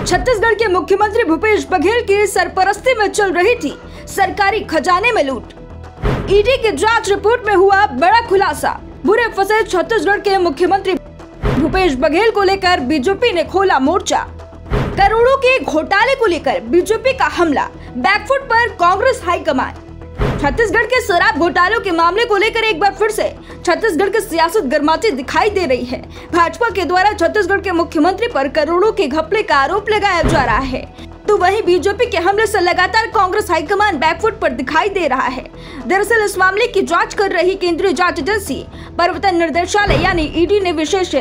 छत्तीसगढ़ के मुख्यमंत्री भूपेश बघेल की सरपरस्ती में चल रही थी सरकारी खजाने में लूट। ईडी की जांच रिपोर्ट में हुआ बड़ा खुलासा। बुरे फंसे छत्तीसगढ़ के मुख्यमंत्री भूपेश बघेल को लेकर बीजेपी ने खोला मोर्चा। करोड़ों के घोटाले को लेकर बीजेपी का हमला, बैकफुट पर कांग्रेस हाईकमान। छत्तीसगढ़ के शराब घोटालों के मामले को लेकर एक बार फिर से छत्तीसगढ़ की सियासत गर्माती दिखाई दे रही है। भाजपा के द्वारा छत्तीसगढ़ के मुख्यमंत्री पर करोड़ों के घपले का आरोप लगाया जा रहा है, तो वहीं बीजेपी के हमले से लगातार कांग्रेस हाईकमान बैकफुट पर दिखाई दे रहा है। दरअसल इस मामले की जांच कर रही केंद्रीय जांच एजेंसी प्रवर्तन निर्देशालय यानी ईडी ने विशेष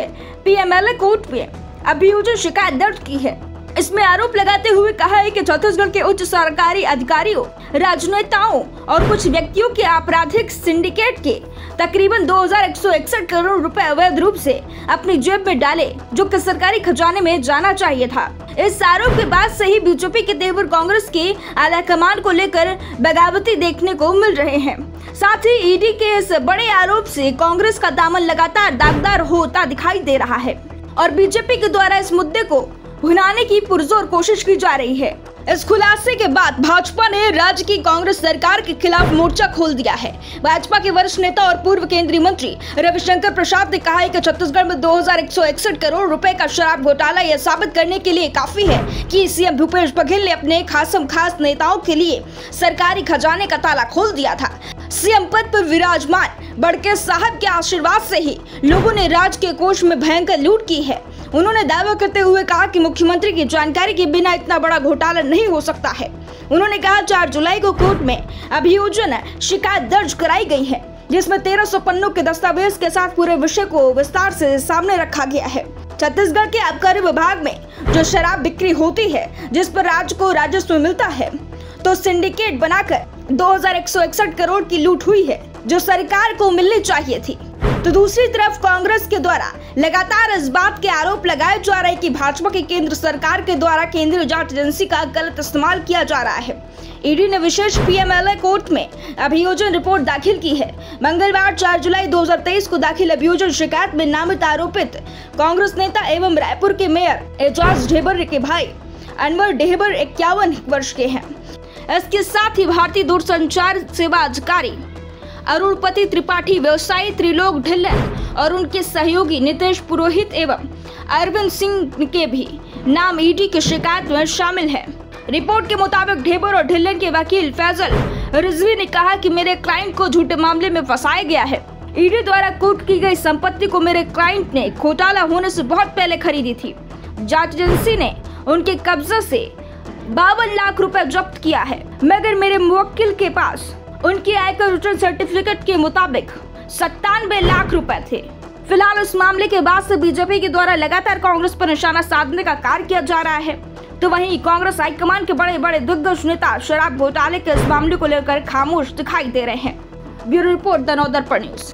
पीएमएलए कोर्ट में अभियोजन शिकायत दर्ज की है। इसमें आरोप लगाते हुए कहा है कि छत्तीसगढ़ के उच्च सरकारी अधिकारियों, राजनेताओं और कुछ व्यक्तियों के आपराधिक सिंडिकेट के तकरीबन 2161 करोड़ रुपए अवैध रूप से अपनी जेब में डाले, जो कि सरकारी खजाने में जाना चाहिए था। इस आरोप के बाद से ही बीजेपी के तेवर कांग्रेस के आलाकमान को लेकर बगावती देखने को मिल रहे हैं। साथ ही ईडी के इस बड़े आरोप से कांग्रेस का दामन लगातार दागदार होता दिखाई दे रहा है और बीजेपी के द्वारा इस मुद्दे को भुनाने की पुरजोर कोशिश की जा रही है। इस खुलासे के बाद भाजपा ने राज्य की कांग्रेस सरकार के खिलाफ मोर्चा खोल दिया है। भाजपा के वरिष्ठ नेता और पूर्व केंद्रीय मंत्री रविशंकर प्रसाद ने कहा है कि छत्तीसगढ़ में 2161 करोड़ रुपए का शराब घोटाला यह साबित करने के लिए काफी है कि सीएम भूपेश बघेल ने अपने खास नेताओं के लिए सरकारी खजाने का ताला खोल दिया था। सीएम पद पर विराजमान बड़के साहब के आशीर्वाद से ही लोगों ने राज्य के कोष में भयंकर लूट की है। उन्होंने दावा करते हुए कहा कि मुख्यमंत्री की जानकारी के बिना इतना बड़ा घोटाला नहीं हो सकता है। उन्होंने कहा 4 जुलाई को कोर्ट में अभियोजन शिकायत दर्ज कराई गई है, जिसमें 1300 पन्नों के दस्तावेज के साथ पूरे विषय को विस्तार से सामने रखा गया है। छत्तीसगढ़ के आबकारी विभाग में जो शराब बिक्री होती है, जिस पर राज्य को राजस्व मिलता है, तो सिंडिकेट बनाकर 2161 करोड़ की लूट हुई है, जो सरकार को मिलनी चाहिए थी। तो दूसरी तरफ कांग्रेस के द्वारा लगातार इस बात के आरोप लगाए जा रहे हैं कि भाजपा की केंद्र सरकार के द्वारा केंद्रीय जांच एजेंसी का गलत इस्तेमाल किया जा रहा है। ईडी ने विशेष पीएमएलए कोर्ट में अभियोजन रिपोर्ट दाखिल की है। मंगलवार 4 जुलाई 2023 को दाखिल अभियोजन शिकायत में नामित आरोपित कांग्रेस नेता एवं रायपुर के मेयर एजाज ढेबर के भाई अनवर ढेबर 51 वर्ष के हैं। इसके साथ ही भारतीय दूरसंचार सेवा अधिकारी अरुणपति त्रिपाठी, व्यवसायी त्रिलोक ढिल्लन और उनके सहयोगी नितेश पुरोहित एवं अरविंद सिंह के भी नाम ईडी की शिकायत में शामिल है। रिपोर्ट के मुताबिक ढेबर और ढिल्लन के वकील फैजल रिजवी ने कहा कि मेरे क्लाइंट को झूठे मामले में फंसाया गया है। ईडी द्वारा कुर्क की गई संपत्ति को मेरे क्लाइंट ने घोटाला होने से बहुत पहले खरीदी थी। जांच एजेंसी ने उनके कब्जे से 52 लाख रुपए जब्त किया है, मगर मेरे मुवक्किल के पास उनकी आयकर रिटर्न सर्टिफिकेट के मुताबिक 97 लाख रुपए थे। फिलहाल इस मामले के बाद से बीजेपी के द्वारा लगातार कांग्रेस पर निशाना साधने का कार्य किया जा रहा है, तो वहीं कांग्रेस हाईकमान के बड़े दिग्गज नेता शराब घोटाले के इस मामले को लेकर खामोश दिखाई दे रहे हैं। Bureau report, the Navdarpan news.